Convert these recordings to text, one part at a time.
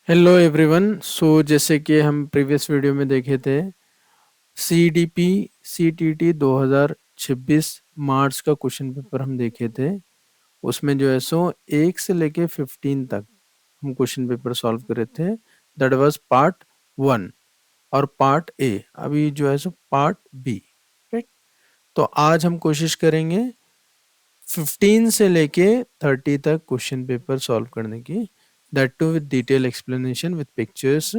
Hello everyone. जैसे कि हम प्रीवियस वीडियो में देखे थे, सीडीपी सीटीटी 2026 मार्च का क्वेश्चन पेपर हम देखे थे। उसमें जो है सो 1 से लेके 15 तक हम क्वेश्चन पेपर सॉल्व करे थे। दैट वाज पार्ट 1 और पार्ट ए। अभी जो है सो पार्ट बी। राइट। तो आज हम कोशिश करेंगे 15 से लेके 30 तक क्वेश्चन पेपर सॉल्व करने की, that too with detail explanation with pictures,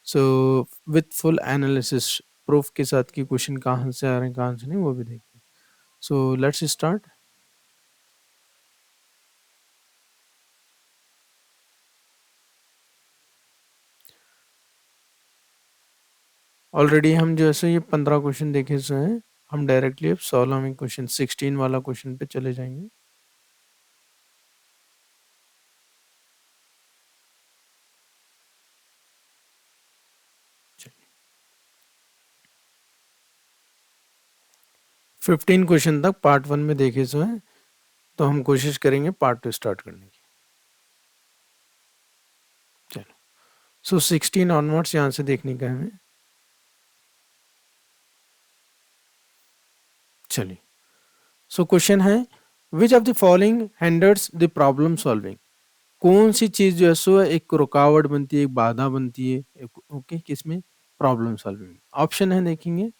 so with full analysis, proof के साथ कि क्वेश्चन कहाँ से आ रहे हैं कहाँ से नहीं वो भी देखें। So let's start. ऑलरेडी हम जो है सो ये 15 क्वेश्चन देखे सो हैं। हम डायरेक्टली अब 16वें क्वेश्चन 16 वाला क्वेश्चन पे चले जाएंगे। चलिए, 15 क्वेश्चन तक पार्ट 1 में देखे सो हैं, तो हम कोशिश करेंगे पार्ट 2 स्टार्ट करने की। चलो, सो 16 ऑनवर्ड्स यहाँ से देखने का है हमें। चलिए, सो क्वेश्चन है, which of the following hinders the problem solving. कौन सी चीज जो है सो एक रुकावट बनती है, एक बाधा बनती है, ओके, किसमें? प्रॉब्लम सॉल्विंग में। ऑप्शन है देखेंगे,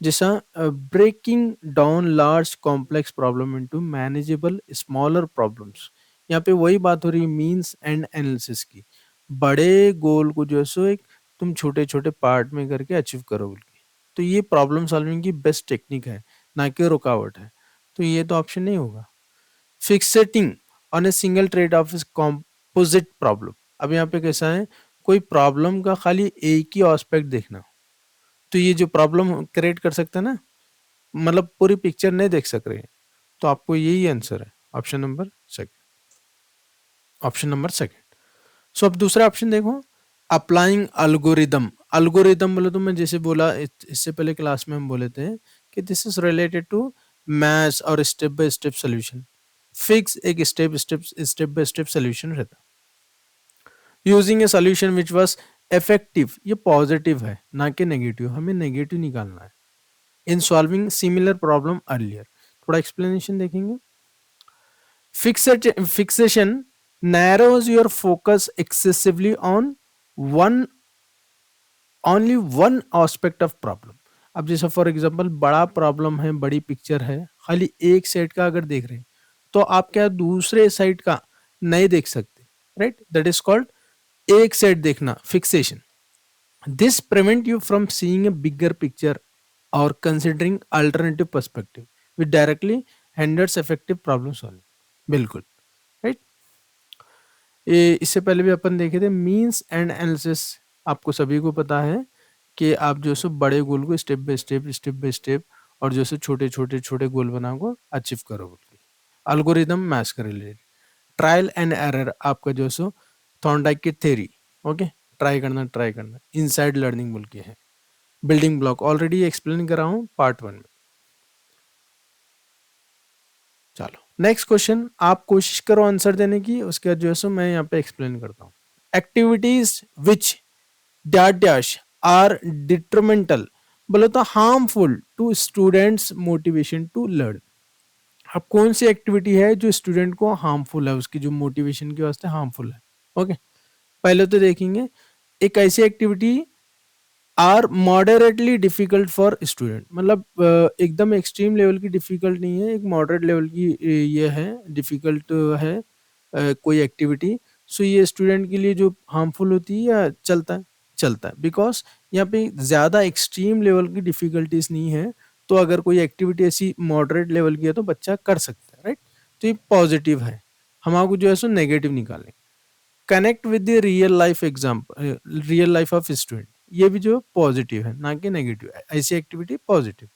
जैसा breaking down large complex problem into manageable smaller problems. यहाँ पे वही बात हो रही है मीन्स एंड एनालिसिस की। बड़े गोल को जो है सो एक तुम छोटे छोटे पार्ट में करके अचीव करोगे। तो ये प्रॉब्लम सॉल्विंग की बेस्ट टेक्निक है, ना कि रुकावट है। तो ये तो ऑप्शन नहीं होगा। Fixating on a single trade off is composite problem. अब यहाँ पे कैसा है, कोई प्रॉब्लम का खाली एक ही एस्पेक्ट देखना, तो ये जो प्रॉब्लम क्रिएट कर सकते हैं ना, मतलब पूरी पिक्चर नहीं देख सक रहे हैं, तो आपको यही आंसर है, option number second. Option number second. So अब दूसरा ऑप्शन देखो, अप्लाइंग अल्गोरिदम। अल्गोरिदम बोले तो मैं जैसे बोला इससे पहले क्लास में हम बोले थे कि this is related to maths और step by step solution. Fix एक स्टेप बाय स्टेप सोल्यूशन रहता, using a solution which was effective. ये पॉजिटिव है ना कि नेगेटिव, हमें नेगेटिव निकालना है। In solving similar problem earlier. थोड़ा एक्सप्लेनेशन देखेंगे। Fixation narrows your focus excessively on one only one aspect of problem। अब जैसे फॉर एग्जांपल बड़ा प्रॉब्लम है, बड़ी पिक्चर है, खाली एक साइड का अगर देख रहे हैं तो आप क्या दूसरे साइड का नहीं देख सकते। राइट, दैट इज कॉल्ड एक साइड देखना, fixation. This prevent you from seeing a bigger picture और considering alternative perspective which directly hinders effective problem solving. बिल्कुल राइट। ये इससे पहले भी अपन देखे थे मीन्स एंड एनालिसिस। आपको सभी को पता है कि आप जो सो बड़े गोल को स्टेप बाय स्टेप और जो सो छोटे छोटे छोटे गोल बना को अचीव करो बोल के। अल्गोरिदम मैथ्स का रिलेटेड। ट्रायल एंड एरर आपका जो सो थॉर्नडाइक की थ्योरी। ओके, ट्राई करना इनसाइड लर्निंग बोल के है। बिल्डिंग ब्लॉक ऑलरेडी एक्सप्लेन करा हूँ पार्ट 1 में। चलो नेक्स्ट क्वेश्चन, आप कोशिश करो आंसर देने की, उसके बाद जो है सो मैं यहाँ पे एक्सप्लेन करता हूँ। Activities which dash dash are detrimental, बोले तो harmful to students motivation to learn. अब कौन सी एक्टिविटी है जो स्टूडेंट को हार्मफुल है, उसकी जो मोटिवेशन के वास्ते हार्मफुल है। ओके, पहले तो देखेंगे एक ऐसी activity are moderately difficult for student, मतलब एकदम एक्सट्रीम लेवल की डिफिकल्ट नहीं है, एक मॉडरेट लेवल की ये है, डिफिकल्ट है कोई एक्टिविटी। सो ये स्टूडेंट के लिए जो हार्मफुल होती है या चलता है बिकॉज यहाँ पे ज़्यादा एक्सट्रीम लेवल की डिफिकल्टीज नहीं है। तो अगर कोई एक्टिविटी ऐसी मॉडरेट लेवल की है तो बच्चा कर सकता है। राइट, तो ये पॉजिटिव है। हम आपको जो है सो नेगेटिव निकालें। Connect with the real life example, real life of student, ये भी जो पॉजिटिव है ना कि नेगेटिव। ऐसी activity positive.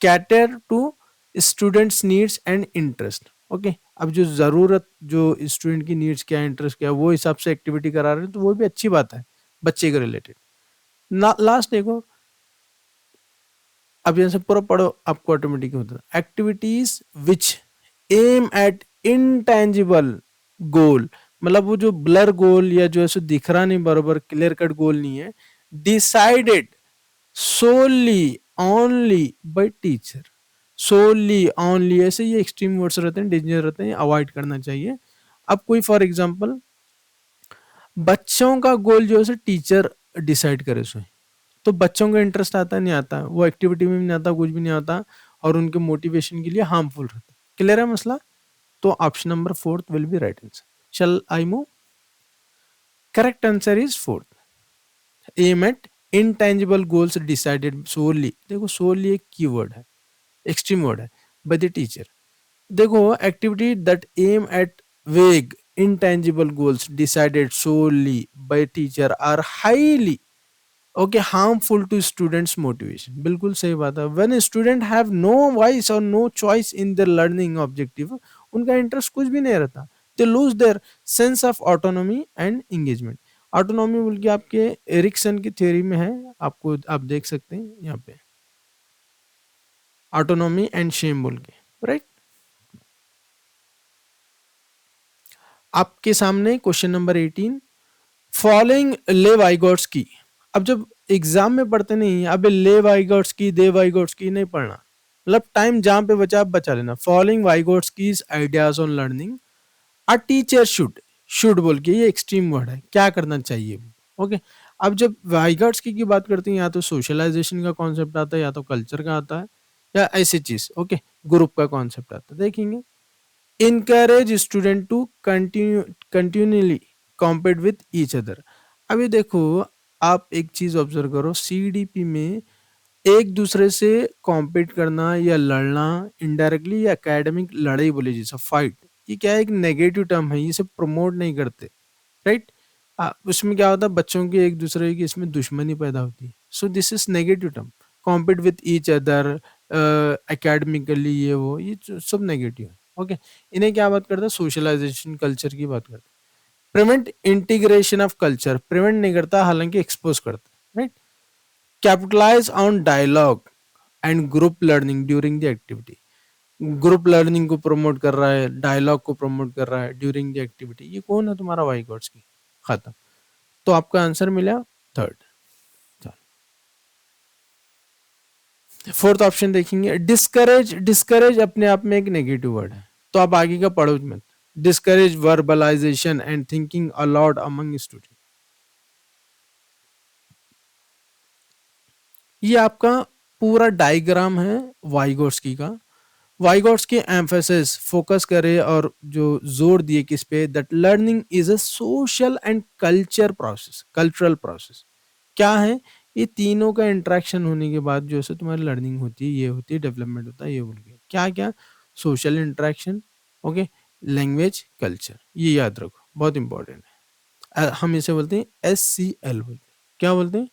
Cater to students needs and interest. Okay, अब जो जरूरत, जो स्टूडेंट की नीड्स क्या है, इंटरेस्ट क्या है, वो हिसाब से एक्टिविटी करा रहे हैं तो वो भी अच्छी बात है बच्चे के रिलेटेड। लास्ट देखो, अब यहाँ से पूरा पढ़ो, आपको ऑटोमेटिक होता है। Activities which aim at intangible goal, मतलब वो जो ब्लर गोल या जो ऐसे दिख रहा नहीं बरोबर, क्लियर कट गोल नहीं है, decided solely only by teacher. Solely only, ऐसे ये एक्सट्रीम वर्ड्स रहते हैं, डेंजर रहते हैं, अवॉइड करना चाहिए। अब कोई फॉर एग्जांपल बच्चों का गोल जो है टीचर डिसाइड करे सो, तो बच्चों का इंटरेस्ट आता नहीं आता, वो एक्टिविटी में नहीं आता, कुछ भी नहीं आता, और उनके मोटिवेशन के लिए हार्मफुल रहता है। क्लियर है मसला? तो option number fourth will be right answer. Shall I move? Correct answer is fourth. Aim at intangible goals decided solely, देखो सोली एक कीवर्ड है, एक्सट्रीम वर्ड है, बाय द टीचर। देखो activity that aim at vague intangible goals decided solely by teacher are highly okay harmful to students motivation। बिल्कुल सही बात है। when student have no voice or no choice in their learning objective, उनका interest कुछ भी नहीं रहता, they lose their sense of autonomy and engagement। Autonomy बोल के आपके एरिक्सन की थ्योरी में है, आपको आप देख सकते हैं यहाँ पे, ऑटोनॉमी एंड शेम बोल के, राइट। आपके सामने क्वेश्चन नंबर 18, फॉलोइंग ले वाइगॉट्स की। अब जब एग्जाम में पढ़ते नहीं, अब ले वाइगॉट्स की दे वाइगॉट्स की नहीं पढ़ना, मतलब टाइम जहां पे बचा आप बचा लेना। फॉलोइंग वाइगॉट्स की ideas on learning, a teacher should बोल के, ये एक्सट्रीम वर्ड है, क्या करना चाहिए। ओके, अब जब वाइगॉट्स की बात करते हैं, या तो सोशलाइजेशन का कॉन्सेप्ट आता है, या तो कल्चर का आता है, या ऐसी चीज, ओके, ग्रुप का कॉन्सेप्ट आता है। देखेंगे, encourage student to continually compete with each other। अभी देखो, आप एक चीज ऑब्जर्व करो, सीडीपी में एक दूसरे से कॉम्पीट करना या लड़ना, इनडायरेक्टली या एकेडमिक लड़ाई बोले जैसा फाइट, ये क्या है, एक नेगेटिव टर्म है, ये सब प्रमोट नहीं करते, राइट। उसमें क्या होता है, बच्चों की एक दूसरे की इसमें दुश्मनी पैदा होती है, so this is negative term. Compete with each other academically, ये सब नेगेटिव है। ओके, इन्हें क्या बात करता है, सोशलाइजेशन कल्चर की बात करता है। Prevent integration of culture, prevent नहीं करता, हालांकि एक्सपोज करता है, right. Capitalize on dialogue and group learning during the activity, group learning को प्रमोट कर रहा है, डायलॉग को प्रमोट कर रहा है ड्यूरिंग द एक्टिविटी। ये कौन है तुम्हारा वाइगॉट्स की, खत्म। तो आपका आंसर मिला थर्ड। फोर्थ ऑप्शन देखेंगे, डिस्करेज। डिस्करेज अपने आप में एक नेगेटिव वर्ड है, तो आप आगे का पढ़ो मत। Discourage verbalisation and thinking aloud among student, ये आपका पूरा डायग्राम है वाइगोट्स्की का। वाइगोट्स्की एम्फेसिस फोकस करे और जो जोर दिए किस पे, that learning is a social and culture process, cultural process. क्या है, ये तीनों का इंटरेक्शन होने के बाद जो है तुम्हारी लर्निंग होती है, ये होती है, डेवलपमेंट होता है, ये बोल के क्या क्या, social interaction, okay, language, culture, ये याद रखो, बहुत इंपॉर्टेंट है। हम इसे बोलते हैं SCL बोलते हैं, क्या बोलते हैं,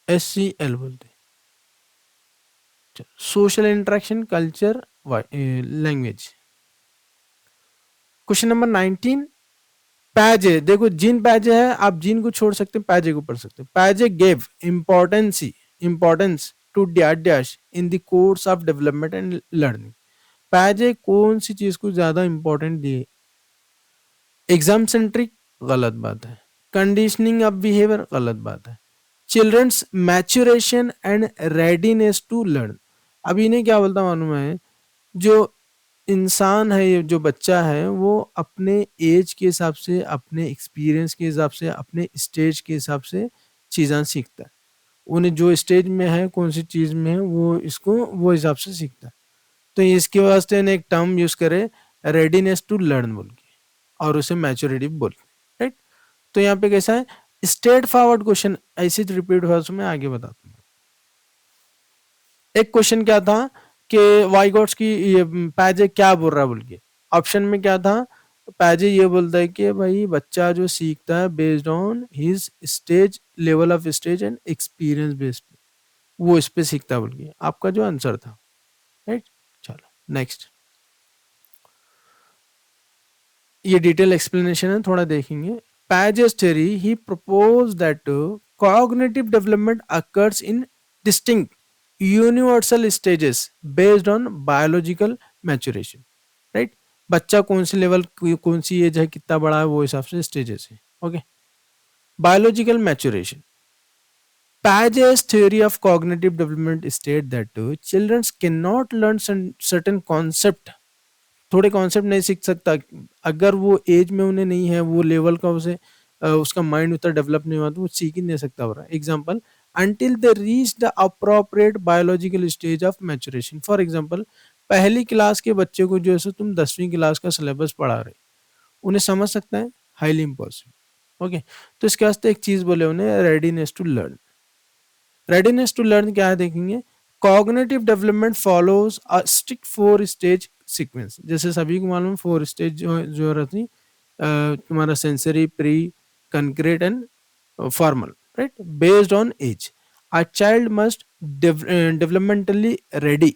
SCL बोलते हैं, social interaction, culture, language. Question number 19, पैजे। देखो जिन पैजे है, आप जिन को छोड़ सकते हैं, पैजे को पढ़ सकते हैं। पैजे gave importance to dash dash in the course of development and learning. पैजे कौन सी चीज को ज्यादा इंपॉर्टेंट दिए, एग्जाम सेंट्रिक, गलत बात है। कंडीशनिंग ऑफ बिहेवियर, गलत बात है। Childrens maturation and readiness to learn, अब इन्हें क्या बोलता मालूम है, जो इंसान है, ये जो बच्चा है, वो अपने एज के हिसाब से, अपने एक्सपीरियंस के हिसाब से, अपने स्टेज के हिसाब से चीज़ें सीखता है। उन्हें जो स्टेज में है, कौन सी चीज़ में है, वो इसको वो हिसाब से सीखता है। तो इसके वास्ते ने एक टर्म यूज करे, रेडीनेस टू लर्न बोल के, और उसे मैच्योरिटी बोल, राइट। तो यहाँ पे कैसा है, स्ट्रेट फॉरवर्ड क्वेश्चन, ऐसे रिपीट हुआ मैं आगे बताता हूँ। एक क्वेश्चन क्या था कि वाइगॉट्स की ये पैजे क्या बोल रहा है बोल के, ऑप्शन में क्या था, पैजे ये बोलता है कि भाई बच्चा जो सीखता है based on his stage, level of stage and experience based, वो इस पे सीखता है बोल के, आपका जो आंसर था, राइट। चलो नेक्स्ट, ये डिटेल एक्सप्लेनेशन है, थोड़ा देखेंगे। Piaget's theory, he propose that cognitive development occurs in distinct universal stages based on biological maturation, right। बच्चा कौन से लेवल, कौन सी एज है, कितना बड़ा है, वो हिसाब से स्टेजेस है। Okay, biological maturation. Paget's theory of cognitive development state that children cannot learn certain concept, थोड़े कॉन्सेप्ट नहीं सीख सकता अगर वो एज में उन्हें नहीं है, वो लेवल का उसे उसका माइंड उतना डेवलप नहीं हुआ तो वो सीख ही नहीं सकता हो रहा है। Example, until they reach the appropriate biological stage of maturation। For example, पहली क्लास के बच्चे को जो है तुम 10वीं क्लास का सिलेबस पढ़ा रहे, उन्हें समझ सकता है? Highly impossible. ओके, तो इसके वास्ते एक चीज बोले उन्हें, readiness to learn. Readiness to learn क्या है देखेंगे, cognitive development follows a strict 4 stage sequence. जैसे सभी को मालूम 4 स्टेज जो रहती तुम्हारा sensory, pre, concrete and formal, right, based on age. A child must developmentally ready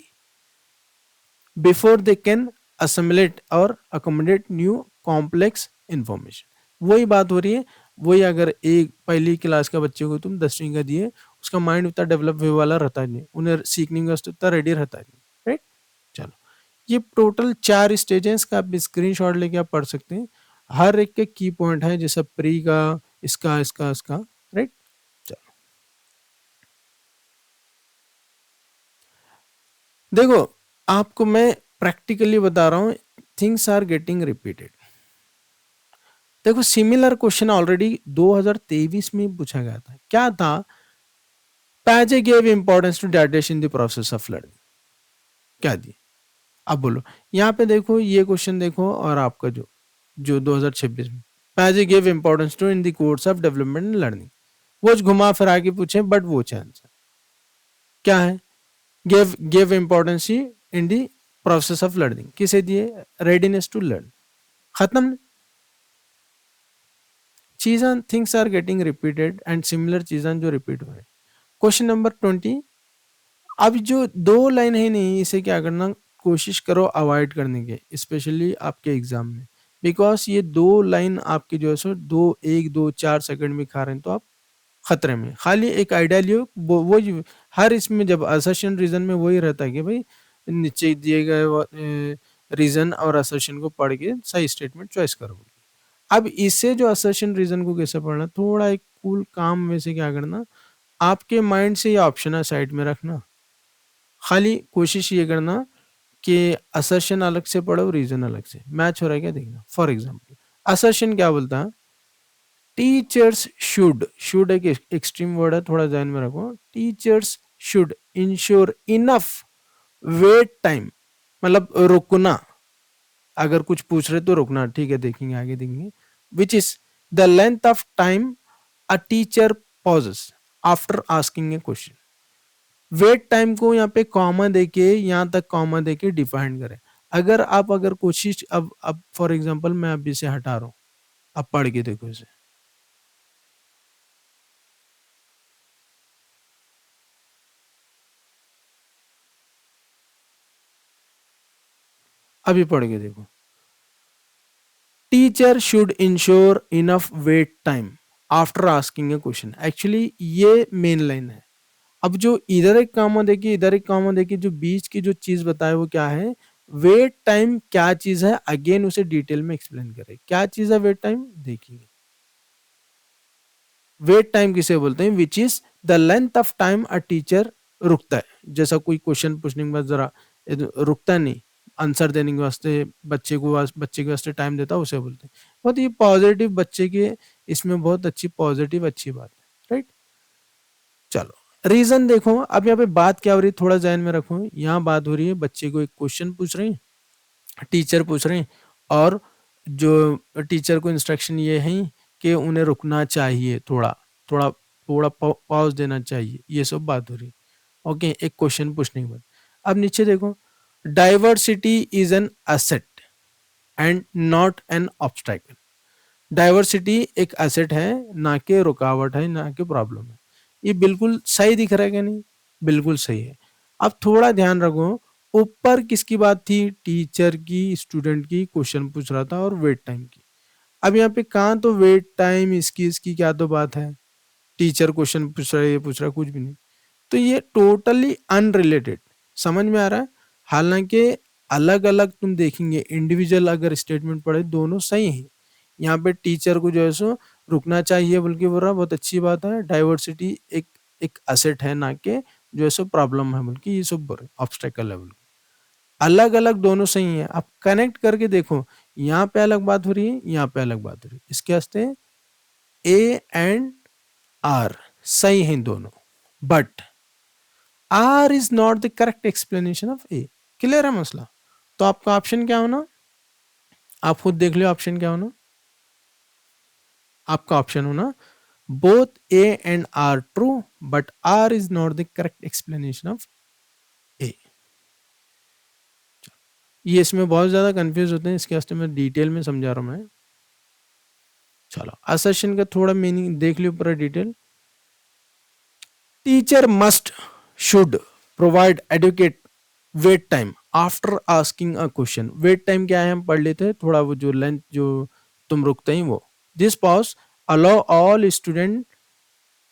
before they can assimilate और accommodate न्यू कॉम्प्लेक्स इंफॉर्मेशन। वही बात हो रही है, वही अगर एक पहली क्लास का बच्चे को तुम 10वीं का दिए, उसका माइंड उतना डेवलप हुए वाला रहता नहीं, उन्हें सीखने का उतना रेडी रहता नहीं, राइट। चलो, ये टोटल 4 स्टेज हैं, इसका आप स्क्रीन शॉट लेके आप पढ़ सकते हैं। हर एक के की पॉइंट है, जैसा प्री का, इसका, राइट। चलो देखो, आपको मैं प्रैक्टिकली बता रहा हूँ, थिंग्स आर गेटिंग रिपीटेड। देखो, सिमिलर क्वेश्चन ऑलरेडी 2023 में पूछा गया था। क्या था? पैजे gave importance to adaptation in the process of learning. क्या दी? अब बोलो, यहाँ पे देखो, ये क्वेश्चन देखो, और आपका जो जो 2026 में, पैजे gave importance to in the course of development and learning, वो घुमा फिरा के पूछे, बट वो आंसर क्या है? Give importance in the process of learning, किसे दिए? Readiness to learn. खत्म। चीज़ें, things are getting repeated and similar चीज़ें जो रिपीट हो रही है। Question number 20। अब जो 2 लाइन है नहीं, इसे क्या करना, कोशिश करो अवॉइड करने के, स्पेशली आपके एग्जाम में, बिकॉज ये 2 लाइन आपके जो है सो 1, 2, 4 सेकंड में खा रहे हैं, तो आप खतरे में। खाली एक आइडिया लियो, वो हर इसमें जब असर्शन रीजन में वही रहता है कि भाई नीचे दिए गए रीजन और असर्शन को पढ़ के सही स्टेटमेंट चॉइस करोगे। अब इससे जो असर्शन रीजन को कैसे पढ़ना, थोड़ा एक कूल काम में से क्या करना, आपके माइंड से ये ऑप्शन है साइड में रखना, खाली कोशिश ये करना कि असर्शन अलग से पढ़ो, रीजन अलग से। मैच हो रहा है क्या, देखना। फॉर एग्जाम्पल, असर्शन क्या बोलता है? टीचर्स शुड एक एक्सट्रीम वर्ड है, थोड़ा ध्यान में रखो। Teachers should ensure enough wait time, मतलब रुकना, अगर कुछ पूछ रहे तो रुकना, ठीक है, देखेंगे आगे देखेंगे। Which is the length of time a teacher pauses after asking a question. Wait time को यहाँ पे कॉमा देके, यहाँ तक कॉमा देके डिफाइन करें। अगर कोशिश, अब फॉर एग्जांपल मैं अभी से हटा रहा हूँ, अब पढ़ के देखो इसे। अभी पढ़ के देखो, teacher should ensure enough wait time after asking a question. Actually ये मेन लाइन है। अब जो इधर एक कॉमा देखिए, इधर एक कॉमा देखिए, जो बीच की जो चीज बताए वो क्या है? वेट टाइम क्या चीज है, अगेन उसे डिटेल में एक्सप्लेन करें। क्या चीज है वेट टाइम, देखिए। वेट टाइम किसे बोलते हैं? विच is the length of time a teacher रुकता है। जैसा कोई क्वेश्चन पूछने के बाद जरा रुकता नहीं, आंसर देने के वास्ते बच्चे के वास्ते टाइम देता है, उसे बोलते हैं। बहुत ये पॉजिटिव बच्चे के, इसमें बहुत अच्छी पॉजिटिव अच्छी बात है, राइट। चलो, रीजन देखो। अब यहाँ पे बात क्या हो रही है, थोड़ा ध्यान में रखो। यहाँ बात हो रही है, बच्चे को एक क्वेश्चन पूछ रहे हैं, टीचर पूछ रहे हैं, और जो टीचर को इंस्ट्रक्शन ये है कि उन्हें रुकना चाहिए, थोड़ा थोड़ा थोड़ा पॉज देना चाहिए, ये सब बात हो रही है। ओके, एक क्वेश्चन पूछने के बाद अब नीचे देखो, diversity is an asset and not an obstacle. Diversity एक एसेट है, ना कि रुकावट है, ना कि प्रॉब्लम है। ये बिल्कुल सही दिख रहा है क्या? नहीं, बिल्कुल सही है। अब थोड़ा ध्यान रखो, ऊपर किसकी बात थी? टीचर की, स्टूडेंट की, क्वेश्चन पूछ रहा था, और वेट टाइम की। अब यहाँ पे कहाँ तो वेट टाइम, इसकी क्या तो बात है? टीचर क्वेश्चन पूछ रहा है, ये पूछ रहा है, कुछ भी नहीं। तो ये टोटली अनरिलेटेड, समझ में आ रहा है? हालांकि अलग अलग तुम देखेंगे इंडिविजुअल अगर स्टेटमेंट पढ़े दोनों सही हैं। यहाँ पे टीचर को जो है सो रुकना चाहिए बल्कि बोल रहा बहुत अच्छी बात है, डाइवर्सिटी एक एक असेट है ना कि जो है सो प्रॉब्लम है बल्कि ये सब ऑब्स्टेकल है बल्कि अलग अलग दोनों सही है। आप कनेक्ट करके देखो, यहाँ पे अलग बात हो रही है, यहाँ पे अलग बात हो रही है, इसके वास्ते ए एंड आर सही हैं दोनों, but R is not the correct explanation of A. Clear है मसला? तो आपका ऑप्शन क्या होना, आप खुद देख लो ऑप्शन क्या होना। आपका ऑप्शन होना both A and R true but R is not the correct explanation of A. ये इसमें बहुत ज्यादा कंफ्यूज होते हैं, इसके वास्ते मैं डिटेल में समझा रहा हूं मैं। चलो असर्शन का थोड़ा मीनिंग देख लियो पूरा detail. Teacher must should provide educate wait time after asking a question. Wait time क्या है हम पढ़ लेते हैं, थोड़ा वो जो लेंथ जो तुम रुकते हैं वो। This pause allow all student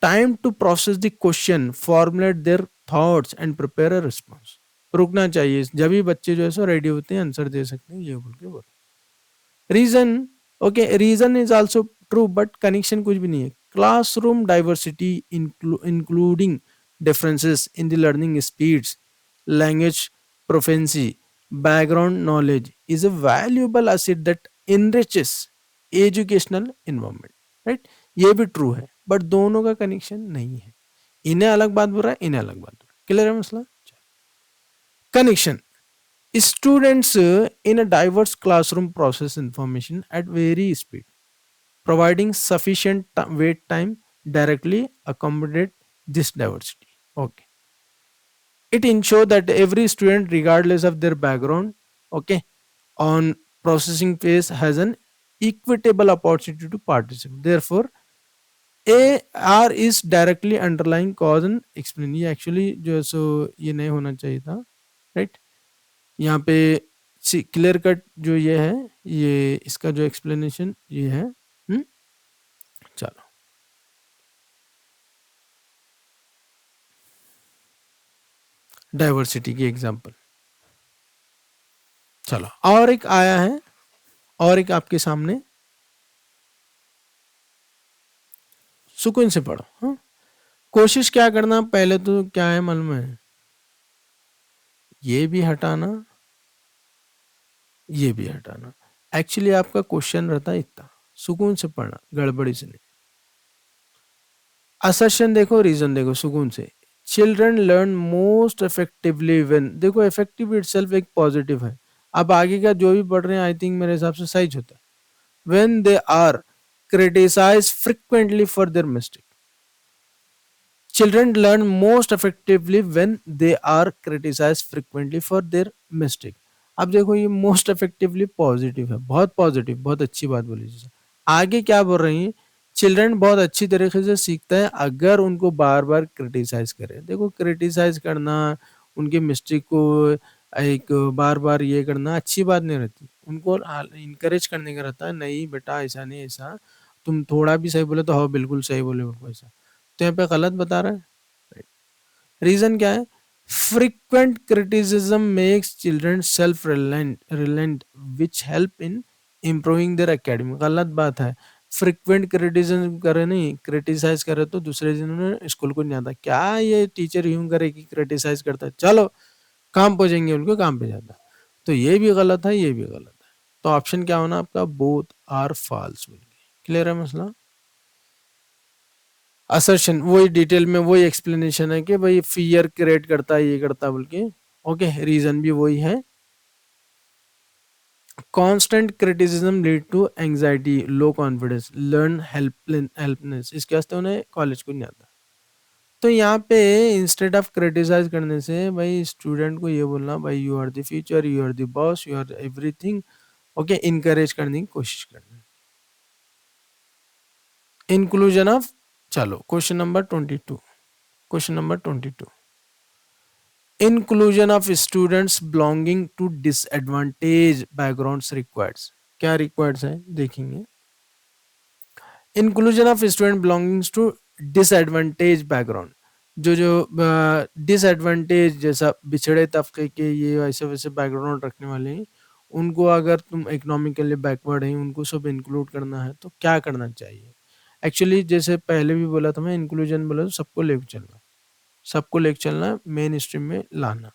time to process the question, formulate their thoughts and prepare a response. रुकना चाहिए जब भी बच्चे जो है सो रेडी होते हैं आंसर दे सकते हैं, ये बोल के बोल। Reason, okay reason is also true but connection कुछ भी नहीं है। Classroom diversity including differences in the learning speeds, language proficiency, background knowledge is a valuable asset that enriches educational environment, right? ये भी ट्रू है बट दोनों का connection नहीं है, इन्हें अलग बात बोल रहा है, इन्हें अलग बात बोल रहा है। क्लियर है मसला? Connection, students in a diverse classroom process information at very speed, providing sufficient wait time directly accommodate this diversity. Okay. It ensures that every student regardless of their background, okay, on processing phase has an equitable opportunity to participate. Therefore a r is directly underlying cause and explain। ये actually जो है सो ये नहीं होना चाहिए था, right? यहाँ पे क्लियर कट जो ये है, ये इसका जो एक्सप्लेनेशन ये है। चलो डाइवर्सिटी की एग्जांपल। चलो और एक आया है, और एक आपके सामने, सुकून से पढ़ो। हाँ, कोशिश क्या करना, पहले तो क्या है मालूम है, ये भी हटाना, ये भी हटाना। एक्चुअली आपका क्वेश्चन रहता है इतना, सुकून से पढ़ना, गड़बड़ी से नहीं। असर्शन देखो, रीजन देखो, सुकून से। Children learn most effectively when, देखो इफेक्टिव इटसेल्फ एक पॉजिटिव है, अब आगे का जो भी पढ़ रहे हैं आई थिंक मेरे हिसाब से सही होता है। When they are criticized frequently for their mistake. Children learn most effectively when they are criticized frequently for their mistake। अब देखो ये मोस्ट इफेक्टिवली पॉजिटिव है, बहुत पॉजिटिव, बहुत अच्छी बात बोली जी। आगे क्या बोल रही हैं, चिल्ड्रन बहुत अच्छी तरीके से सीखता है अगर उनको बार बार क्रिटिसाइज करे। देखो क्रिटिसाइज करना, उनके मिस्टेक को एक बार बार ये करना अच्छी बात नहीं रहती, उनको इनकरेज करने का रहता है, नहीं बेटा ऐसा नहीं, ऐसा तुम थोड़ा भी सही बोले तो हाँ बिल्कुल सही बोले ऐसा, तो यहाँ पे गलत बता रहा है। रीजन क्या है, frequent criticism makes children self reliant which help in improving there academic. गलत बात है, फ्रीक्वेंट क्रिटिसिज्म करे नहीं, क्रिटिसाइज करे तो दूसरे दिन उन्हें स्कूल को नहीं आता, क्या ये टीचर यूं करे कि क्रिटिसाइज करता है, चलो काम पे जाएंगे, उनको काम पे जाता, तो ये भी गलत है, ये भी गलत है। तो ऑप्शन क्या होना आपका, बोथ आर फॉल्स। क्लियर है मसला? असर्शन वही डिटेल में वही एक्सप्लेनेशन है कि भाई फियर क्रिएट करता है, ये करता है बोल के। ओके, रीजन भी वही है। Constant criticism lead to anxiety, low confidence, learn helpless, इसके वास्ते उन्हें कॉलेज को नहीं आता। तो यहाँ पे इंस्टेड ऑफ क्रिटिसाइज करने से भाई स्टूडेंट को ये बोलना भाई you are the future, you are the boss, you are everything, okay, encourage करने की कोशिश करना। इंक्लूजन ऑफ, चलो question number 22, question number 22, inclusion of students belonging to disadvantaged backgrounds requires, क्या requires है देखेंगे। inclusion of student belonging to disadvantaged background, जो जो डिसएडवांटेज जैसा पिछड़े तबके के ये ऐसे वैसे बैकग्राउंड रखने वाले हैं, उनको अगर तुम इकोनॉमिकली बैकवर्ड हैं उनको सब इंक्लूड करना है तो क्या करना चाहिए? एक्चुअली जैसे पहले भी बोला था मैं, इंक्लूजन बोला तो सबको लेके चलना, सबको लेके चलना, मेन स्ट्रीम में लाना,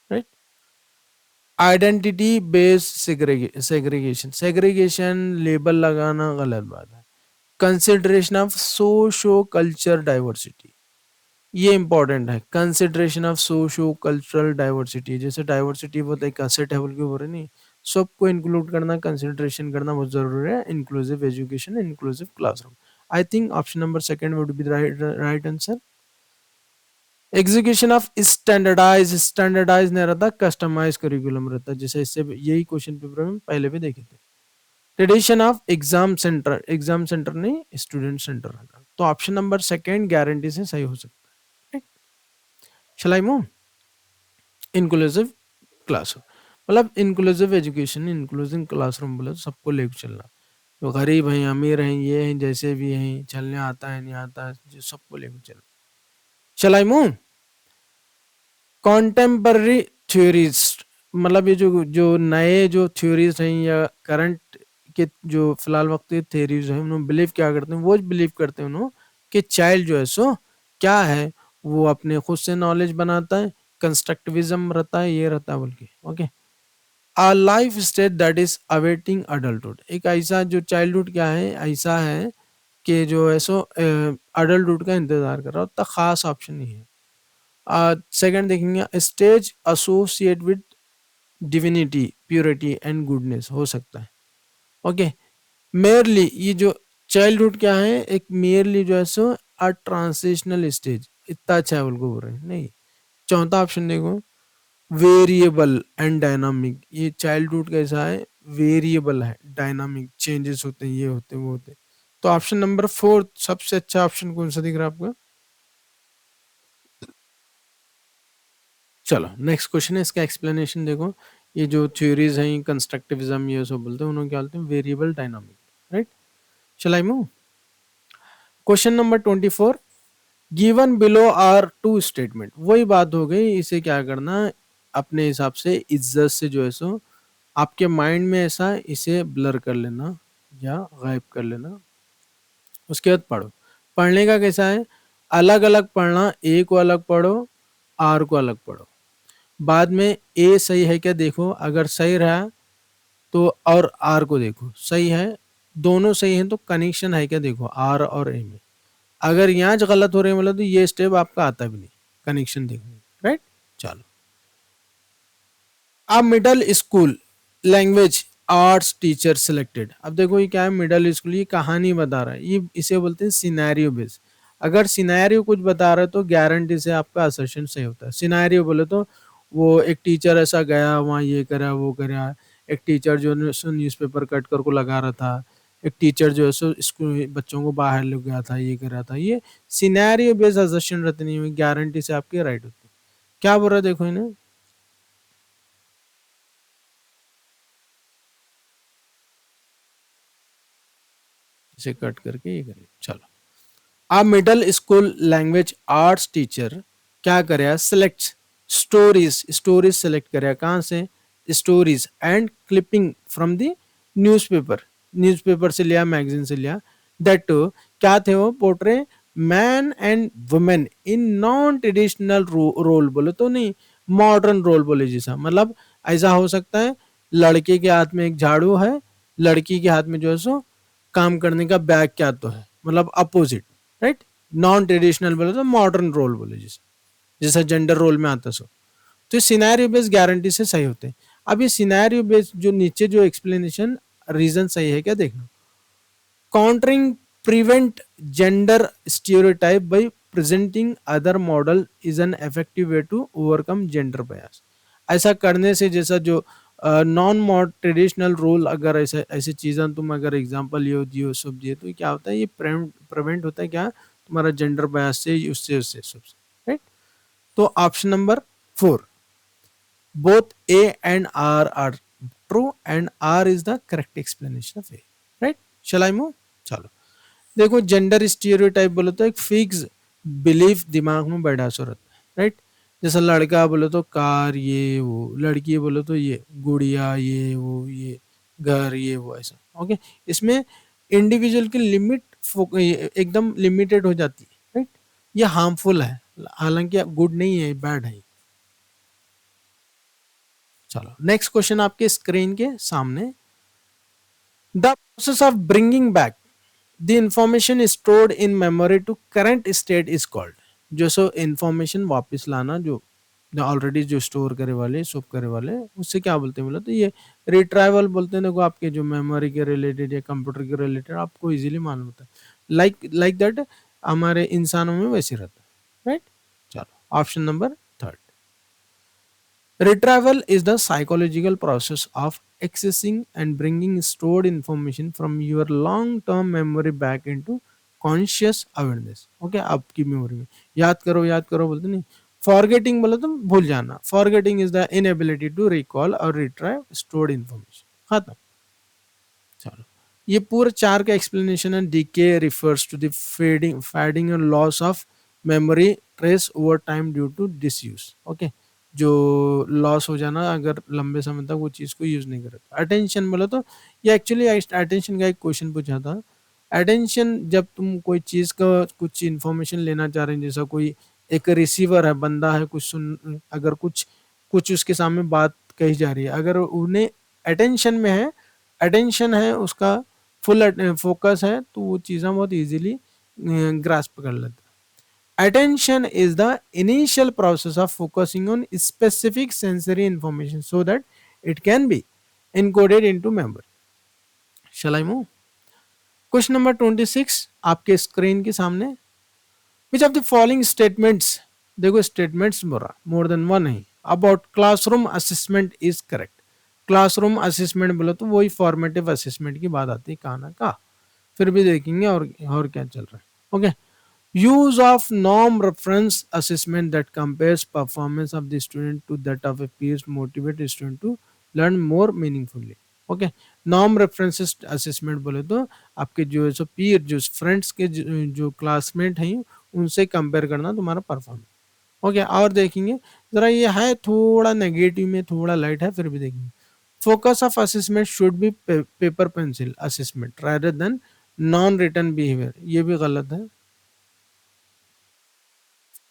right? Identity based segregation, segregation label लगाना गलत बात है। Consideration of socio culture diversity, ये इंपॉर्टेंट है। Consideration of socio cultural diversity, जैसे डाइवर्सिटी बहुत एक असेट है बोल के बोल रहे नहीं, सबको इंक्लूड करना, कंसिडरेशन करना बहुत जरूरी है। Inclusive education, inclusive classroom. I think option number second would be the right answer. Execution of standardize, standardize नहीं रहता, कस्टमाइज करिकुलम रहता, जैसे इससे यही क्वेश्चन पेपर में पहले भी देखे थे। Tradition of exam centre, exam centre नहीं स्टूडेंट सेंटर रहता, तो ऑप्शन नंबर सेकंड गारंटी से सही हो सकता है। शैल आई मूव? इंक्लूसिव क्लासरूम मतलब इंक्लूसिव एजुकेशन, इंक्लूसिव क्लासरूम बोले तो सबको लेकर चलना, तो गरीब हैं अमीर हैं ये हैं जैसे भी हैं, चलने आता है नहीं आता है, जो सबको लेकर चलना। शैल आई मूव? कॉन्टेम्पररी थ्योरीज मतलब ये जो जो नए जो थ्योरीज हैं या करंट के जो फिलहाल वक्त के थ्योरीज हैं, उन्होंने बिलीव क्या करते हैं, वो बिलीव करते हैं उन्होंने कि चाइल्ड जो है सो क्या है, वो अपने खुद से नॉलेज बनाता है, कंस्ट्रक्टिविज्म रहता है, ये रहता है बोल के। Okay, a life stage that is awaiting adulthood, एक ऐसा जो चाइल्डहुड क्या है, ऐसा है कि जो है सो अडल्टहुड का इंतजार कर रहा है, उतना खास ऑप्शन नहीं है। सेकंड देखेंगे, stage associate with divinity, purity and goodness हो सकता है। ओके, मेयरली ये जो चाइल्डहुड क्या है, एक मेयरली जो है सो अ ट्रांजिशनल स्टेज, इतना अच्छा है बोल रहे हैं नहीं। चौथा ऑप्शन देखो, वेरिएबल एंड डायनामिक, ये चाइल्डहुड कैसा है, वेरिएबल है, डायनामिक, चेंजेस होते हैं, ये होते हैं वो होते हैं। तो ऑप्शन नंबर फोर्थ सबसे अच्छा ऑप्शन कौन सा दिख रहा है आपको? चलो नेक्स्ट क्वेश्चन है, इसका एक्सप्लेनेशन देखो। ये जो थ्योरीज हैं कंस्ट्रक्टिविज्म ये सब बोलते हैं, उन्होंने क्या बोलते हैं, variable dynamic, right? Shall I move? Question number 24, given below are two statement, वही बात हो गई, इसे क्या करना, अपने हिसाब से इज्जत से जो है सो आपके माइंड में ऐसा इसे ब्लर कर लेना या गायब कर लेना, उसके बाद पढ़ो। पढ़ने का कैसा है, अलग अलग पढ़ना, ए को अलग पढ़ो, आर को अलग पढ़ो, बाद में ए सही है क्या देखो, अगर सही रहा तो और आर को देखो सही है, दोनों सही हैं तो कनेक्शन है क्या देखो आर और ए में, अगर यहाँ गलत हो रहे हैं मतलब तो ये स्टेप आपका आता भी नहीं, कनेक्शन देखो, राइट? चलो, अब middle school language arts teacher selected, अब देखो ये क्या है, मिडल स्कूल ये कहानी बता रहा है, ये इसे बोलते हैं सिनेरियो बेस। अगर सिनेरियो कुछ बता रहा है तो गारंटी से आपका असर्शन सही होता है। सिनेरियो बोले तो वो एक टीचर ऐसा गया वहाँ ये करा वो करा, एक टीचर जो न्यूज़पेपर कट कर को लगा रहा था, एक टीचर जो है सो स्कूल बच्चों को बाहर ले गया था, ये कर रहा था, ये सिनेरियो बेस्ड असर्शन रहते नहीं हुई, गारंटी से आपके राइट होते हैं। क्या बोल रहा है देखो इन्हें, इसे कट करके ये करिए। चलो, a middle school language arts teacher क्या करे, सिलेक्ट स्टोरीज, स्टोरीज सेलेक्ट करे कहाँ से, stories and clipping from the newspaper, newspaper से लिया, मैगजीन से लिया, दैट क्या थे वो, portray man and women in non traditional role बोले तो नहीं, मॉडर्न रोल बोले जैसा, मतलब ऐसा हो सकता है लड़के के हाथ में एक झाड़ू है, लड़की के हाथ में जो है सो काम करने का बैग क्या तो है, मतलब अपोजिट, राइट? नॉन ट्रेडिशनल बोले तो मॉडर्न रोल बोले जैसे, जैसा जेंडर रोल में आता सो, तो सिनेरियो बेस्ड गारंटी से सही होते हैं। अब ये सिनेरियो बेस्ड जो नीचे जो एक्सप्लेनेशन रीजन सही है क्या देखना, countering prevent gender stereotype by presenting other model is an effective way to overcome gender bias, ऐसा करने से जैसा जो नॉन मॉड ट्रेडिशनल रोल, अगर ऐसे ऐसी चीज़ें तुम अगर एग्जांपल ये दियो सब दिए तो क्या होता है, ये प्रिवेंट होता है क्या, तुम्हारा जेंडर बायस से, उससे उससे सबसे, राइट? तो option number 4, both A and R are true and R is the correct explanation of A, right? Shall I move? चलो, देखो जेंडर स्टीरियोटाइप बोले तो एक फिक्स बिलीफ दिमाग में बैठा सो रहता है, राइट। जैसे लड़का बोले तो कार ये वो, लड़की बोले तो ये गुड़िया ये वो ये घर ये वो, ऐसा। ओके, इसमें इंडिविजुअल की लिमिट एकदम लिमिटेड हो जाती है, राइट। ये हार्मफुल है, हालांकि गुड नहीं है, बैड है। चलो नेक्स्ट क्वेश्चन आपके स्क्रीन के सामने। The process of bringing back the information stored in memory to current state is called. जो सो इंफॉर्मेशन वापस लाना, जो ऑलरेडी जो स्टोर करे वाले स्टॉप करे वाले, उससे क्या बोलते हैं बोला तो ये रिट्राइवल बोलते हैं। देखो आपके जो मेमोरी के रिलेटेड या कंप्यूटर के रिलेटेड आपको इजीली मालूम होता है, लाइक दैट हमारे इंसानों में वैसे रहता है, राइट। चलो option number third, retrieval is the psychological process of accessing and bringing stored information from your long term memory back into conscious awareness। Okay, आपकी मेमोरी में याद करो बोलते नहीं। फॉरगेटिंग बोला तो भूल जाना, forgetting is the inability to recall और रिट्राइव स्टोर्ड इंफॉर्मेशन। खत्म। चलो, ये पूरा चार का एक्सप्लेनेशन है। Decay refers to the fading and loss of memory trace over time due to disuse. Okay, जो लॉस हो जाना अगर लंबे समय तक वो चीज़ को यूज़ नहीं करता। अटेंशन बोला तो ये एक्चुअली अटेंशन का एक क्वेश्चन पूछा था। अटेंशन, जब तुम कोई चीज़ का कुछ इन्फॉर्मेशन लेना चाह रहे हैं, जैसा कोई एक रिसीवर है, बंदा है, कुछ सुन, अगर कुछ कुछ उसके सामने बात कही जा रही है, अगर उन्हें अटेंशन में है, अटेंशन है उसका, फुल फोकस है, तो वो चीज़ें बहुत इजीली ग्रास्प कर लेता है। Attention is the initial process of focusing on specific sensory information so that it can be encoded into memory. Shall I move? Question number 26 आपके स्क्रीन के सामने। Which of the following statements, देखो statements बोला more than one है, about classroom assessment is correct. Classroom assessment बोला तो वही formative assessment की बात आती है, कहा ना कहा। फिर भी देखेंगे और क्या चल रहा है। Okay, use of norm reference assessment that compares performance of the student to that of a peers motivate the student to learn more meaningfully। Okay, norm references assessment बोले तो आपके जो है सो पीर, जो फ्रेंड्स के जो क्लासमेट हैं, उनसे कंपेयर करना तुम्हारा परफॉर्मेंस। ओके, और देखेंगे जरा, ये है थोड़ा नेगेटिव में, थोड़ा लाइट है, फिर भी देखेंगे। Focus of assessment should be paper pencil assessment rather than non written behaviour, ये भी गलत है।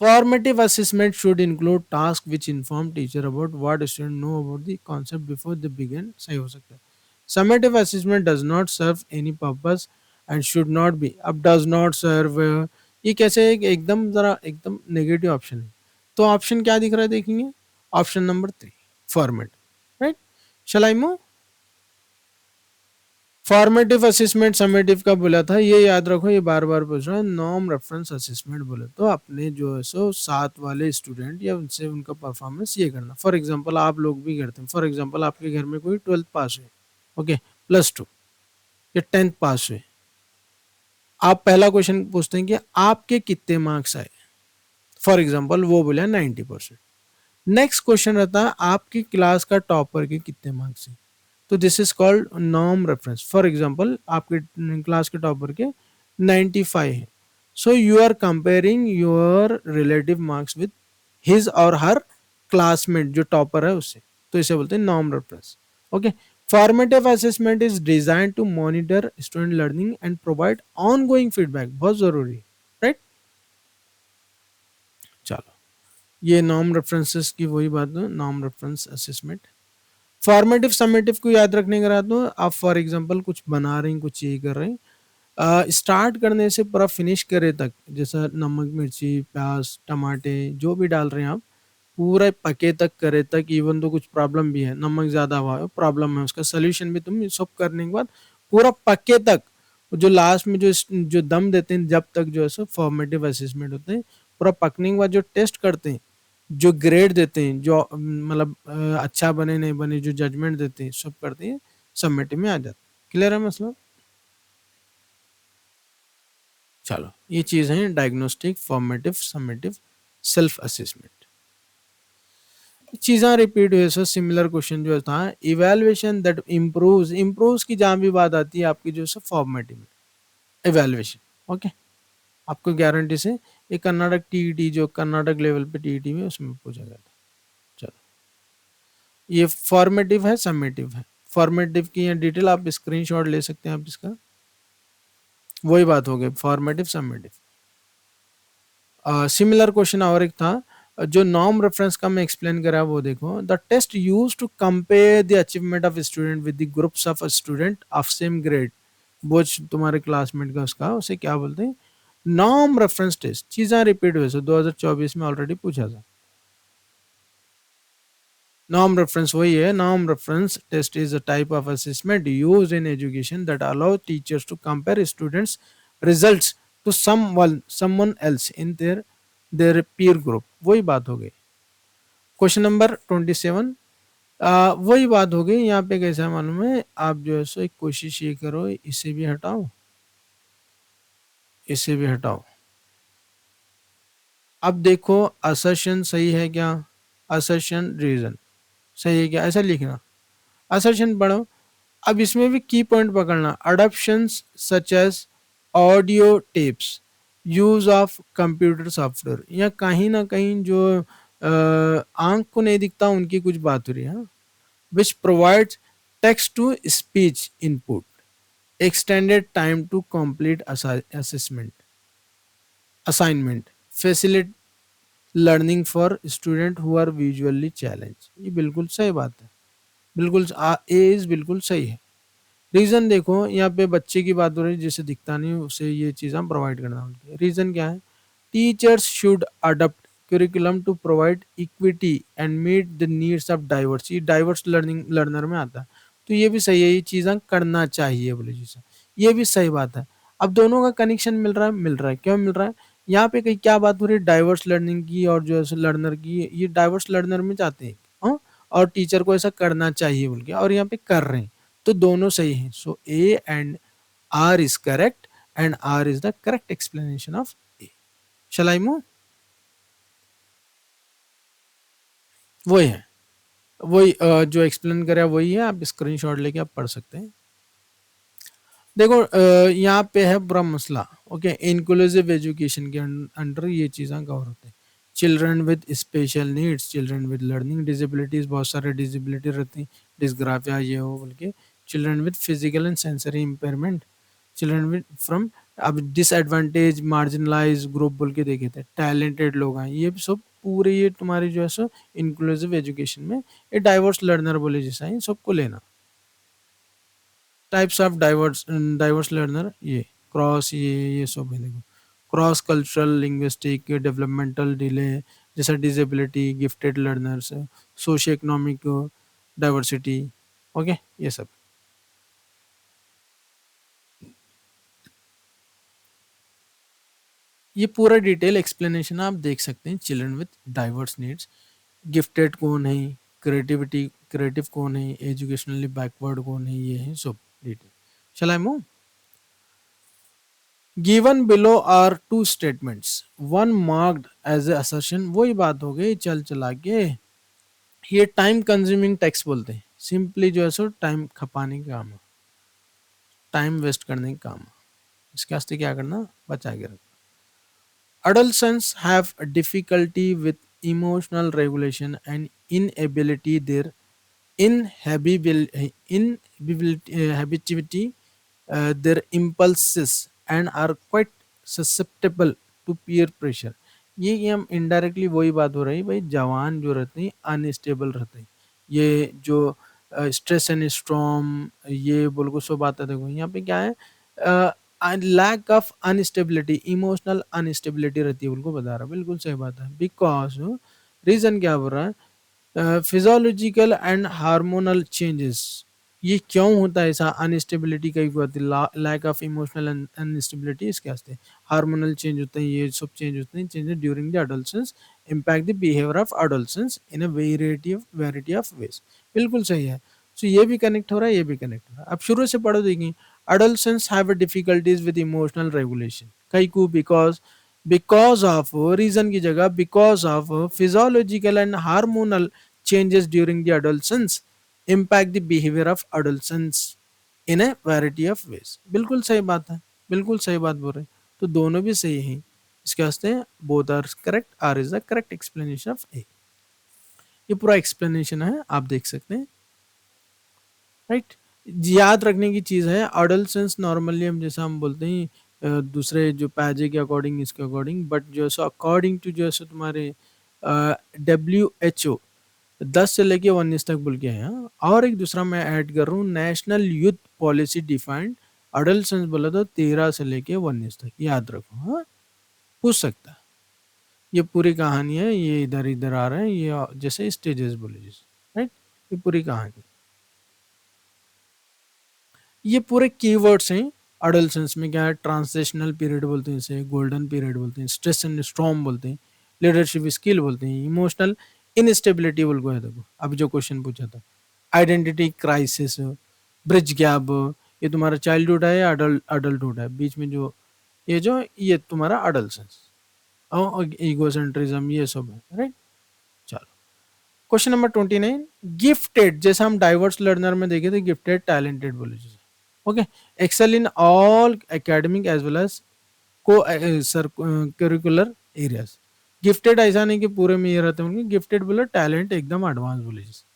Formative assessment should include tasks which inform teacher about what students know about the concept before they begin। सही हो सकता है। Summative assessment does not serve any purpose and should not be। अब does not serve ये कैसे है, एकदम जरा एकदम नेगेटिव ऑप्शन है। तो ऑप्शन क्या दिख रहा है देखेंगे, option number 3 format, right. Shall I move? Formative assessment summative का बोला था, ये याद रखो, ये बार बार पूछ रहा है। नॉर्म रेफरेंस असेसमेंट बोले तो अपने जो है सो साथ वाले स्टूडेंट या उनसे उनका परफॉर्मेंस ये करना। फॉर एग्जांपल आप लोग भी करते हैं। फॉर एग्जांपल आपके घर में कोई 12th पास हुए, ओके, +2 या 10th पास हुए, आप पहला क्वेश्चन पूछते हैं कि आपके कितने मार्क्स आए। फॉर एग्जाम्पल वो बोला 90%। नेक्स्ट क्वेश्चन रहता है आपकी क्लास का टॉपर के कितने मार्क्स हैं। तो this is called norm reference. For example आपके क्लास के टॉपर के 95 है, so you are comparing your relative marks with his or her classmate जो टॉपर है उससे, तो इसे बोलते हैं norm reference. Okay, formative assessment is design to monitor student learning and provide ongoing feedback, बहुत जरूरी है, राइट। चलो, ये नॉर्म रेफरेंसेस की वही बात है, norm reference assessment. Formative summative को याद रखने का रहता हूँ। आप फॉर एग्जांपल कुछ बना रहे हैं, कुछ ये कर रहे हैं, स्टार्ट करने से पूरा फिनिश करे तक, जैसा नमक मिर्ची प्याज टमाटे जो भी डाल रहे हैं आप, पूरा पके तक करे तक, इवन तो कुछ प्रॉब्लम भी है, नमक ज़्यादा हुआ है प्रॉब्लम है, उसका सोल्यूशन भी तुम सब करने के बाद पूरा पके तक, जो लास्ट में जो दम देते हैं जब तक, जो है सो फॉर्मेटिव असेसमेंट होते हैं। पूरा पकने के बाद जो टेस्ट करते हैं, जो ग्रेड देते हैं, जो मतलब अच्छा बने नहीं बने जो जजमेंट देते हैं, सब करते हैं, सबमिट में आ जाता है। क्लियर है मसला? चलो, ये चीज है diagnostic, formative, summative, self assessment. चीज़ें रिपीट हुए, सो सिमिलर क्वेश्चन जो था, इवेल्युएशन दैट इम्प्रूव्स की जहाँ भी बात आती है आपकी जो है फॉर्मेटिव में इवेल्युएशन। ओके, आपको गारंटी से ये कर्नाटक टीईटी जो कर्नाटक लेवल पे टीईटी में उसमें पूछा गया था। चलो, ये फॉर्मेटिव है समेटिव है। फॉर्मेटिव की यहाँ डिटेल आप स्क्रीनशॉट ले सकते हैं आप इसका, वही बात हो गई फॉर्मेटिव समेटिव। सिमिलर क्वेश्चन और एक था, जो नॉर्म रेफरेंस का मैं एक्सप्लेन करा वो देखो, the test use to compare the achievement of student with the groups of student of same grade, वो तुम्हारे क्लासमेट का उसका उसे क्या बोलते हैं, नॉर्म रेफरेंस टेस्ट। चीजें रिपीट हुए, सो 2024 में ऑलरेडी पूछा था। Norm reference वही है, norm reference test is a type of assessment used in education that allow teachers to compare students results to someone else in their peer group। वही बात हो गई। क्वेश्चन नंबर 27, वही बात हो गई यहाँ पे। कैसा है मालूम है, आप जो है सो एक कोशिश ये करो, इसे भी हटाओ, इसे भी हटाओ। अब देखो असर्शन सही है क्या, असर्शन रीजन सही है क्या, ऐसा लिखना। असर्शन पढ़ो। अब इसमें भी की पॉइंट पकड़ना, adoptions such as audio tapes, use of computer software, या कहीं ना कहीं जो आंख को नहीं दिखता उनकी कुछ बात हो रही है, which provides text to speech input, extended time to complete assessment assignment, facilitate learning for student who are visually challenge. ये बिल्कुल सही बात है, बिल्कुल ए इज बिल्कुल सही है। रीजन देखो यहाँ पे बच्चे की बात हो रही है, जिसे दिखता नहीं उसे ये चीज़ हम प्रोवाइड करना उनके। रीजन क्या है, teachers should adopt curriculum to provide equity and meet the needs of diverse, ये डाइवर्स लर्निंग लर्नर में आता है। तो ये भी सही है, ये चीज़ें करना चाहिए बोले चीज़ें, ये भी सही बात है। अब दोनों का कनेक्शन मिल रहा है, मिल रहा है, क्यों मिल रहा है, यहाँ पे कहीं क्या बात हो रही है, डाइवर्स लर्निंग की और जो है लर्नर की, ये डाइवर्स लर्नर में जाते हैं। हाँ, और टीचर को ऐसा करना चाहिए बोल के, और यहाँ पे कर रहे हैं, तो दोनों सही हैं। So A and R is correct and R is the correct explanation of A. Shall I move? वही है, वही जो एक्सप्लेन करे वही है, आप स्क्रीनशॉट लेके आप पढ़ सकते हैं। देखो यहाँ पे है पूरा मसला, ओके, इंक्लूसिव एजुकेशन के अंडर ये चीज़ें कवर होते हैं। Children with special needs, children with learning disabilities, बहुत सारे डिसेबिलिटी रहती हैं, डिस्ग्राफिया ये हो बोल के, children with physical and sensory impairment, children with from, अब डिसएडवांटेज मार्जिनलाइज ग्रुप बोल के देखे थे, टैलेंटेड लोग हैं, ये सब पूरे ये तुम्हारी जो है सो इंक्लूसिव एजुकेशन में ये डाइवर्स लर्नर बोले जैसा है, इन सबको लेना। टाइप्स ऑफ डाइवर्स लर्नर, ये क्रॉस, ये सब है देखो, cross cultural linguistic developmental delay, जैसा disability, gifted learners, socio economic diversity, okay, ये सब। ये पूरा डिटेल एक्सप्लेनेशन आप देख सकते हैं, children with diverse needs, gifted कौन है, क्रिएटिविटी क्रिएटिव कौन है, एजुकेशनली बैकवर्ड कौन है, ये है सब detail. Shall I move? Given below are two statements, one marked as a assertion, वही बात हो गई चल चला के, ये टाइम कंज्यूमिंग टेक्स्ट बोलते हैं, सिंपली जो है सो टाइम खपाने का काम है, टाइम वेस्ट करने का काम है, इसके वास्ते क्या करना, बचा के रखना। Adolescents have difficulty with emotional regulation and inability their inhabitivity, their impulses, and are quite susceptible to peer pressure। ये हम इनडायरेक्टली वही बात हो रही भाई, जवान जो रहते हैं अनस्टेबल रहते हैं, ये जो स्ट्रेस एंड स्ट्रॉम ये बोल को सब बात है। देखो यहाँ पे क्या है, lack of unstability, emotional unstability रहती है, उनको बता रहा, बिल्कुल सही बात है। बिकॉज रीजन क्या बोल रहा है, फिजियोलॉजिकल एंड हार्मोनल चेंजेस, ये क्यों होता है ऐसा, अनस्टेबिलिटी कहीं होती है, लैक ऑफ इमोशनल अनस्टेबिलिटी, इसके वास्ते हार्मोनल चेंज होते हैं, ये सब चेंज होते हैं, changes during the adolescence impact the behaviour of adolescence in a variety of ways. बिल्कुल सही है। सो ये भी कनेक्ट हो रहा है, ये भी कनेक्ट हो रहा है। अब शुरू से पढ़ो, देखिए, adolescents have a difficulties with emotional regulation, कई को because of reason की जगह because of physiological and hormonal changes during the adolescence impact the behavior of adolescents in a variety of ways। बिल्कुल सही बात है, बिल्कुल सही बात बोल रहे हैं। तो दोनों भी सही हैं, इसके वास्ते both are correct, R is the correct explanation of A. ये पूरा एक्सप्लेनेशन है, आप देख सकते हैं, राइट। याद रखने की चीज है, अडल्सेंस नॉर्मली हम जैसा हम बोलते हैं दूसरे जो पैजे के अकॉर्डिंग, इसके अकॉर्डिंग, बट जो है अकॉर्डिंग टू जो है तुम्हारे WHO 10 से लेके 19 तक बोल के है। और एक दूसरा मैं ऐड कर रहा हूँ, नेशनल यूथ पॉलिसी डिफाइंड अडल्सेंस बोला तो 13 से लेके 19 तक, याद रखो। हाँ, पूछ सकता है। ये पूरी कहानी है, ये इधर इधर आ रहा है, ये जैसे स्टेजेस बोले जैसे, राइट। ये पूरी कहानी, ये पूरे कीवर्ड्स हैं। अडल्सेंस में क्या है, ट्रांजिशनल पीरियड बोलते हैं इसे, गोल्डन पीरियड बोलते हैं, स्ट्रेस एंड स्टॉर्म बोलते हैं, लीडरशिप स्किल बोलते हैं, इमोशनल इनस्टेबिलिटी बोल को है। देखो अभी जो क्वेश्चन पूछा था, आइडेंटिटी क्राइसिस, ब्रिज गैप, ये तुम्हारा चाइल्डहुड है या अडल्टहुड है, बीच में जो ये तुम्हारा अडल्सेंस और ईगोसेंट्रिज्म, ये सब है, राइट। चलो क्वेश्चन नंबर 29, गिफ्टेड, जैसे हम डाइवर्स लर्नर में देखे थे, गिफ्टेड टैलेंटेड बोले जैसे, okay, excel in all academic as well as cocurricular areas. Gifted ऐसा नहीं कि पूरे में ये रहते होंगे, गिफ्टेड बोले टैलेंट एकदम एडवांस बोले जैसे,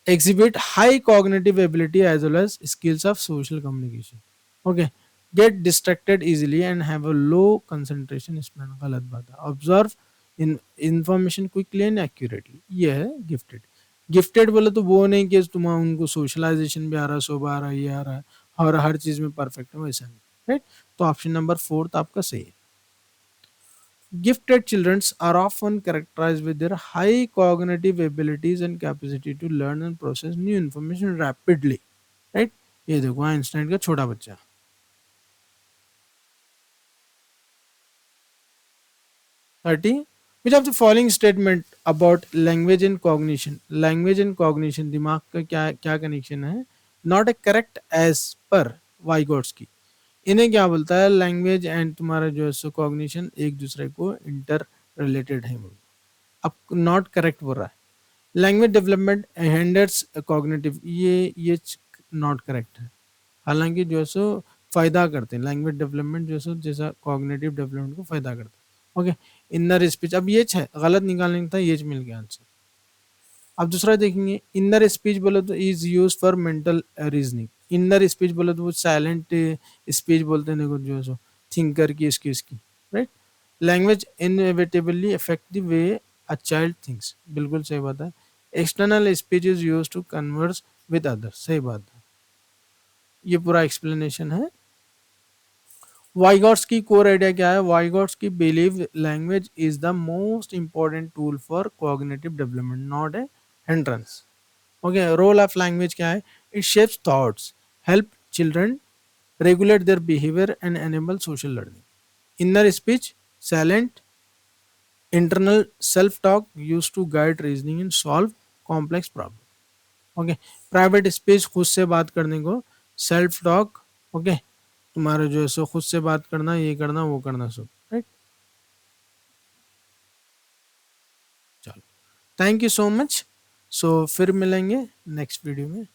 exhibit high cognitive ability as well as skills of social communication, okay, get distracted easily and have a low concentration span, गलत बात है, observe in information quickly and accurately, ये है गिफ्टेड। गिफ्टेड बोले तो वो नहीं कि तुम उनको सोशलाइजेशन भी आ रहा है, शोभा आ रहा है, ये आ रहा है और हर चीज में परफेक्ट है, वैसा नहीं, राइट। तो ऑप्शन नंबर 4 आपका सही है। Gifted children are often characterized with their high cognitive abilities and capacity to learn and process new information rapidly. Right? ये देखो आइंस्टाइन का छोटा बच्चा। 30. Which of the following statement about language and cognition? Language and cognition दिमाग का क्या क्या connection है? Not a correct as per वाइगोट्स्की। इन्हें क्या बोलता है, लैंग्वेज एंड तुम्हारा जो है सो कॉग्निशन एक दूसरे को इंटर रिलेटेड है। अब नॉट करेक्ट बोल रहा है। लैंग्वेज डेवलपमेंट हिंडर्स कॉग्निटिव, ये नॉट करेक्ट है। हालांकि जो है सो फायदा करते हैं, लैंग्वेज डेवलपमेंट जो है सो जैसा कॉग्निटिव डेवलपमेंट को फायदा करता है। ओके, इनर स्पीच, अब ये है गलत निकालने का था, ये मिल गया आंसर। अब दूसरा देखेंगे, इनर स्पीच बोले तो is use for mental reasoning. Inner speech बोले तो वो साइलेंट स्पीच बोलते हैं, देखो जो है सो थिंकर की, इसकी, right. Language inevitably affect the way a child thinks, बिल्कुल सही बात है। External speech is use to converse with others, सही बात है। ये पूरा एक्सप्लेनेशन है। वाइगॉट्स की कोर आइडिया क्या है, Vygotsky believe language is the most important tool for cognitive development, not a hindrance. Okay, role of language क्या है, it shapes thoughts, help children regulate their behavior and enable social learning. Inner speech, silent, internal self-talk used to guide reasoning and solve complex problems. Okay, private space खुद से बात करने को, self talk, okay, तुम्हारा जो है सो खुद से बात करना, ये करना, वो करना, सब राइट। चलो, थैंक यू सो मच। सो फिर मिलेंगे नेक्स्ट वीडियो में।